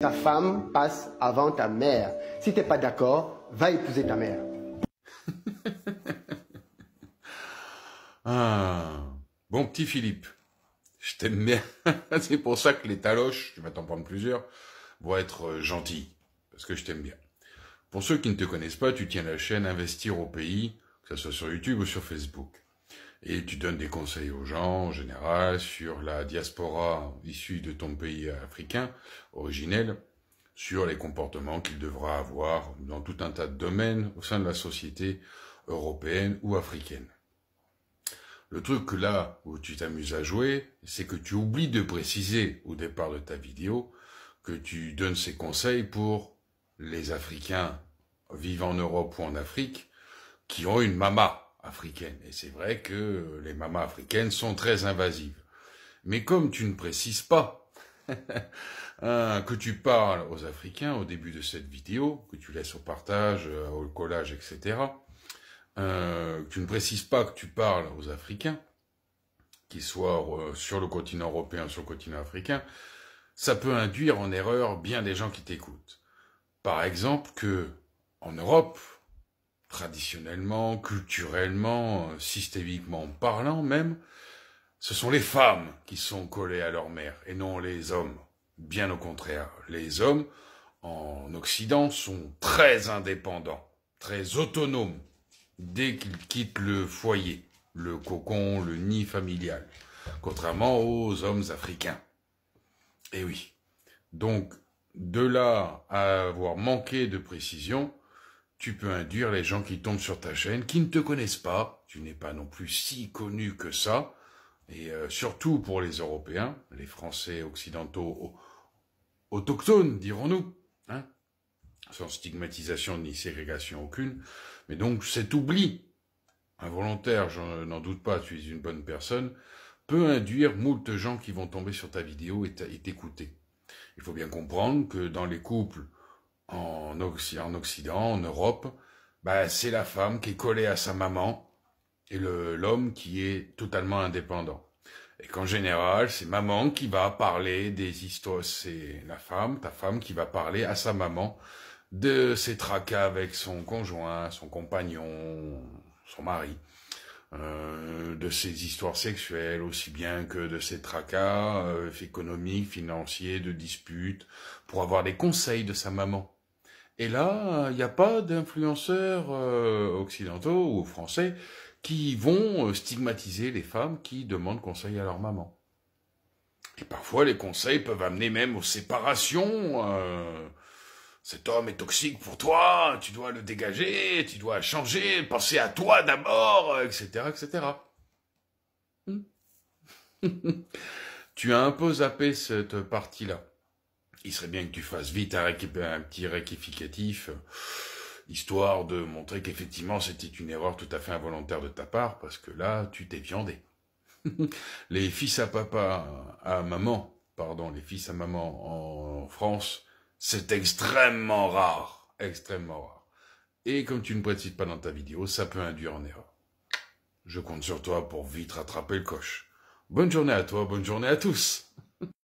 Ta femme passe avant ta mère. Si t'es pas d'accord, va épouser ta mère. Ah, bon petit Philippe, je t'aime bien. C'est pour ça que les taloches, tu vas t'en prendre plusieurs, vont être gentils, parce que je t'aime bien. Pour ceux qui ne te connaissent pas, tu tiens la chaîne Investir au pays, que ce soit sur YouTube ou sur Facebook. Et tu donnes des conseils aux gens, en général, sur la diaspora issue de ton pays africain, originel, sur les comportements qu'il devra avoir dans tout un tas de domaines au sein de la société européenne ou africaine. Le truc là où tu t'amuses à jouer, c'est que tu oublies de préciser au départ de ta vidéo que tu donnes ces conseils pour les Africains vivant en Europe ou en Afrique qui ont une mama africaine. Et c'est vrai que les mamas africaines sont très invasives. Mais comme tu ne précises pas que tu parles aux Africains au début de cette vidéo, que tu laisses au partage, au collage, etc., tu ne précises pas que tu parles aux Africains, qu'ils soient sur le continent européen ou sur le continent africain, ça peut induire en erreur bien des gens qui t'écoutent. Par exemple que, en Europe, traditionnellement, culturellement, systémiquement parlant même, ce sont les femmes qui sont collées à leur mère et non les hommes. Bien au contraire, les hommes, en Occident, sont très indépendants, très autonomes, dès qu'ils quittent le foyer, le cocon, le nid familial, contrairement aux hommes africains. Et oui. Donc, de là à avoir manqué de précision, tu peux induire les gens qui tombent sur ta chaîne, qui ne te connaissent pas, tu n'es pas non plus si connu que ça, et surtout pour les Européens, les Français occidentaux autochtones, dirons-nous, hein, sans stigmatisation ni ségrégation aucune, mais donc cet oubli involontaire, je n'en doute pas, tu es une bonne personne, peut induire moult gens qui vont tomber sur ta vidéo et t'écouter. Il faut bien comprendre que dans les couples en Occident, en Europe, bah, c'est la femme qui est collée à sa maman et l'homme qui est totalement indépendant. Et qu'en général, c'est maman qui va parler des histoires, c'est ta femme qui va parler à sa maman de ses tracas avec son conjoint, son compagnon, son mari, de ses histoires sexuelles, aussi bien que de ses tracas économiques, financiers, de disputes, pour avoir des conseils de sa maman. Et là, il n'y a pas d'influenceurs occidentaux ou français qui vont stigmatiser les femmes qui demandent conseil à leur maman. Et parfois, les conseils peuvent amener même aux séparations. Cet homme est toxique pour toi, tu dois le dégager, tu dois changer, penser à toi d'abord, etc., etc. Tu as un peu zappé cette partie-là. Il serait bien que tu fasses vite un petit rectificatif, histoire de montrer qu'effectivement c'était une erreur tout à fait involontaire de ta part, parce que là, tu t'es viandé. Les fils à maman en France, c'est extrêmement rare, extrêmement rare. Et comme tu ne précises pas dans ta vidéo, ça peut induire en erreur. Je compte sur toi pour vite rattraper le coche. Bonne journée à toi, bonne journée à tous.